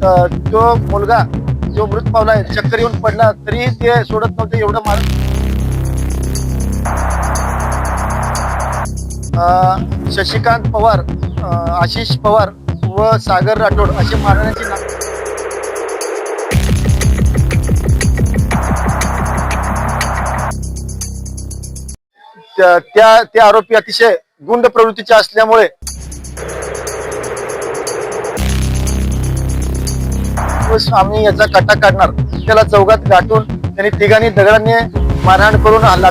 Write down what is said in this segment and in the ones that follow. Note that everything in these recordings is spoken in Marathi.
तो मुलगा जो मृत पावलाय चक्कर येऊन पडला तरी ते सोडत नव्हते एवढं मार. शशिकांत पवार, आशिष पवार व सागर राठोड असे मारण्याची ते आरोपी अतिशय गुंड प्रवृत्तीचे असल्यामुळे आम्ही याचा कटा काढणार. त्याला चौघात गाठून त्यांनी तिघांनी दगडांनी मारहाण करून हल्ला.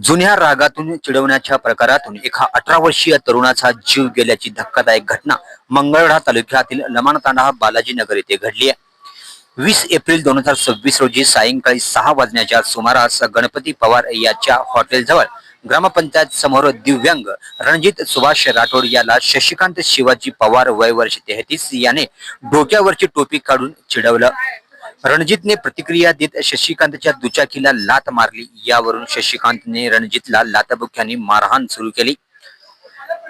जुन्या रागातून चिडवण्याच्या प्रकारातून एका 18 वर्षीय तरुणाचा जीव गेल्याची धक्कादायक घटना मंगळवेढा तालुक्यातील लमाणतांडा बालाजी नगर येथे घडली आहे. 20 एप्रिल 2026 रोजी सायंकाळी 6 वाजण्याच्या सुमारास गणपती पवार याच्या हॉटेलजवळ ग्रामपंचायत समोर दिव्यांग रणजित सुभाष राठोड याला शशिकांत शिवाजी पवार वय वर्ष 33 याने डोक्यावरची टोपी काढून चिडवलं. रणजितने प्रतिक्रिया देत शशिकांतच्या दुचाकीला लात मारली. यावरून शशिकांतने रणजितला लाथाबुक्क्यांनी मारहाण सुरू केली.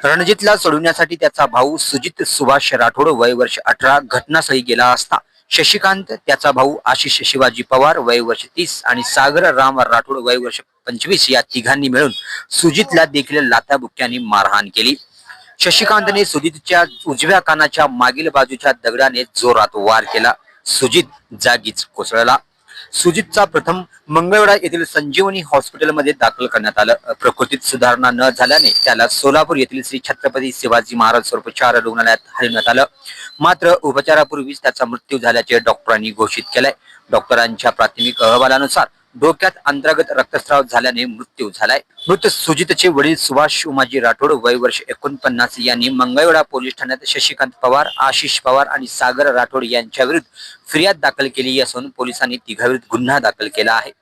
रणजितला सोडवण्यासाठी त्याचा भाऊ सुजित सुभाष राठोड वय वर्ष 18 घटनास्थळी गेला असता शशिकांत, त्याचा भाऊ आशिष शिवाजी पवार वय वर्ष 30 आणि सागर राम राठोड वय वर्ष 25 या तिघांनी मिळून सुजितला देखील लाथाबुक्क्यांनी मारहाण केली. शशिकांतने सुजितच्या उजव्या कानाच्या मागील बाजूच्या दगडाने जोरात वार केला. सुजित जागीच कोसळला. सुजितचा प्रथम मंगळवेढा येथील संजीवनी हॉस्पिटलमध्ये दाखल करण्यात आलं. प्रकृतीत सुधारणा न झाल्याने त्याला सोलापूर येथील श्री छत्रपती शिवाजी महाराज सर्वोपचार रुग्णालयात हलवण्यात आलं. मात्र उपचारापूर्वीच त्याचा मृत्यू झाल्याचे डॉक्टरांनी घोषित केलंय. डॉक्टरांच्या प्राथमिक अहवालानुसार डोक्यात अंतर्गत रक्तस्राव झाल्याने मृत्यू झालाय. मृत सुजितचे वडील सुभाष उमाजी राठोड वय वर्ष 49 यांनी मंगळवेढा पोलीस ठाण्यात शशिकांत पवार, आशिष पवार आणि सागर राठोड यांच्या विरुद्ध फिर्याद दाखल केली असून पोलिसांनी तिघांविरुद्ध गुन्हा दाखल केला आहे.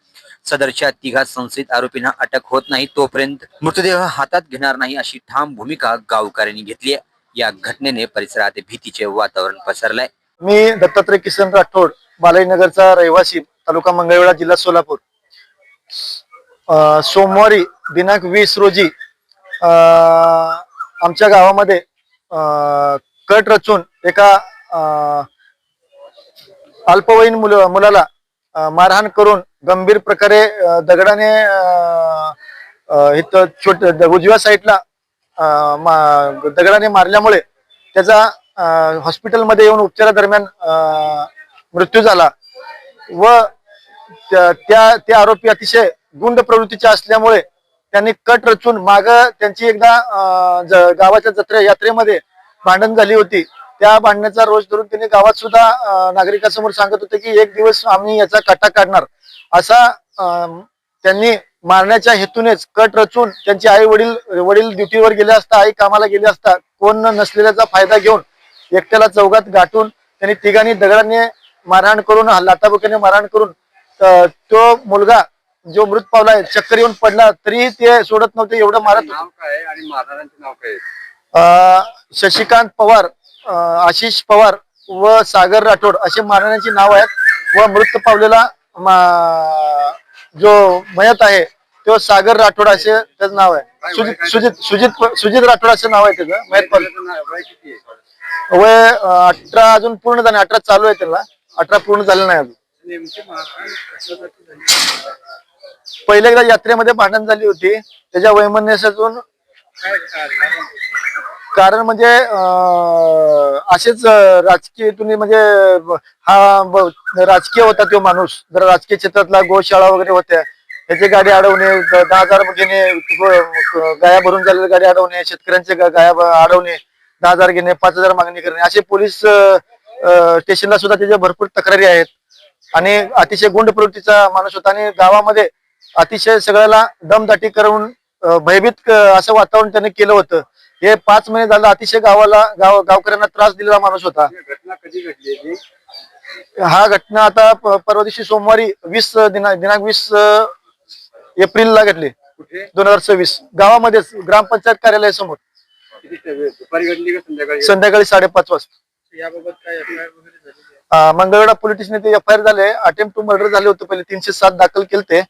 सदरच्या तिघा संशयित आरोपींना अटक होत नाही तोपर्यंत मृतदेह हातात घेणार नाही अशी ठाम भूमिका गावकऱ्यांनी घेतली आहे. या घटनेने परिसरात भीतीचे वातावरण पसरलंय. मी दत्तात्रय किसन राठोड, बालाजीनगरचा रहिवासी, तालुका मंगळवेढा, जिल्हा सोलापूर. सोमवारी दिनांक 20 रोजी आमच्या गावामध्ये कट रचून एका अल्पवयीन मुलाला मारहाण करून गंभीर प्रकारे दगडाने उजव्या साईडला दगडाने मारल्यामुळे त्याचा हॉस्पिटलमध्ये येऊन उपचारादरम्यान मृत्यू झाला. व त्या आरोपी अतिशय गुंड प्रवृत्तीचे असल्यामुळे त्यांनी कट रचून माग त्यांची एकदा गावाच्या यात्रेमध्ये भांडण झाली होती. त्या भांडणाचा रोष धरून त्यांनी गावात सुद्धा नागरिकांसमोर सांगत होते की एक दिवस आम्ही याचा कटा काढणार असा त्यांनी मारण्याच्या हेतूनेच कट रचून त्यांचे आई वडील ड्युटीवर गेले असता, आई कामाला गेले असता, कोण नसलेल्याचा फायदा घेऊन एकट्याला चौघात गाठून त्यांनी तिघांनी दगडांनी मारहाण करून लाथाबुक्क्याने मारहाण करून तो मुलगा जो मृत पावलाय चक्कर येऊन पडला तरी ते सोडत नव्हते एवढं मारत होते. शशिकांत पवार, आशिष पवार व सागर राठोड असे मारण्याची नाव आहेत. व मृत पावलेला जो मयत आहे तो सागर राठोड असे त्याचं नाव आहे. सुजित राठोड असे नाव आहे त्याचं. मयत वय 18 अजून पूर्ण झाले, 18 चालू आहे त्याला, 18 पूर्ण झाले नाही अजून. पहिले एकदा यात्रेमध्ये भांडण झाली होती, त्याच्या वैमनस्यातून कारण म्हणजे असेच राजकीय म्हणजे हा राजकीय होता तो माणूस. जर राजकीय क्षेत्रातला गोशाळा वगैरे होत्या, त्याची गाडी अडवणे, 10,000 घेणे, गाया भरून झालेल्या गाडी अडवणे, शेतकऱ्यांचे गाया अडवणे, 10,000 घेणे, 5,000 मागणी करणे, असे पोलीस स्टेशनला सुद्धा त्याच्या भरपूर तक्रारी आहेत. आणि अतिशय गुंड प्रवृत्तीचा माणूस होता आणि गावामध्ये अतिशय सगळ्याला दमदाटी करून भयभीत असं वातावरण त्याने केलं होतं. हे 5 महिने झालं अतिशय गावकऱ्यांना त्रास दिलेला माणूस होता. हा घटना आता परवा दिवशी सोमवारी दिनांक 20 एप्रिलला घडली 2026 गावामध्येच ग्रामपंचायत कार्यालयासमोर संध्याकाळी 5:30 वाजता. याबाबत काय एफआयआर वगैरे झाली? मंगळवेढा पोलीस स्टेशन एफआयआर झाले. अटेम्प्ट टू मर्डर झाले होते. पहिले 307 दाखल केले.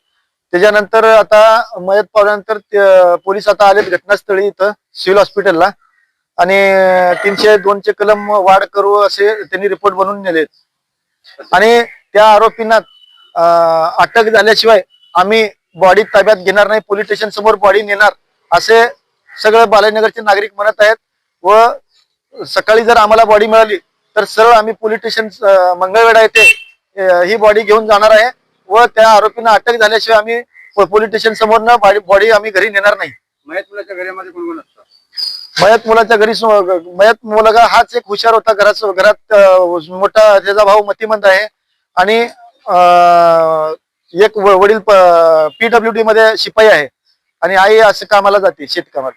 त्याच्यानंतर आता मयत पावल्यानंतर पोलीस आता आलेत घटनास्थळी इथं सिव्हिल हॉस्पिटलला. आणि 302 कलम वाढ करू असे त्यांनी रिपोर्ट बनवून नेले आणि त्या आरोपींना अटक झाल्याशिवाय आम्ही बॉडी ताब्यात घेणार नाही, पोलीस स्टेशन समोर बॉडी नेणार असे सगळे बालाजीनगरचे नागरिक म्हणत आहेत. व सकाळी जर आम्हाला बॉडी मिळाली तर सरळ आम्ही पोलीस स्टेशन मंगळवेढा येथे ही बॉडी घेऊन जाणार आहे व त्या आरोपींना अटक झाल्याशिवाय आम्ही पोलीस स्टेशन समोर बॉडी आम्ही घरी नेणार नाही. मयत मुलाच्या घरामध्ये कोण कोण असतं? मयत मुलाच्या घरी मयत मुलगा हाच एक हुशार होता, घरात मोठा त्याचा भाऊ मतिमंद आहे आणि एक वडील PWD मध्ये शिपाई आहे आणि आई असं कामाला जाते शेतकामात.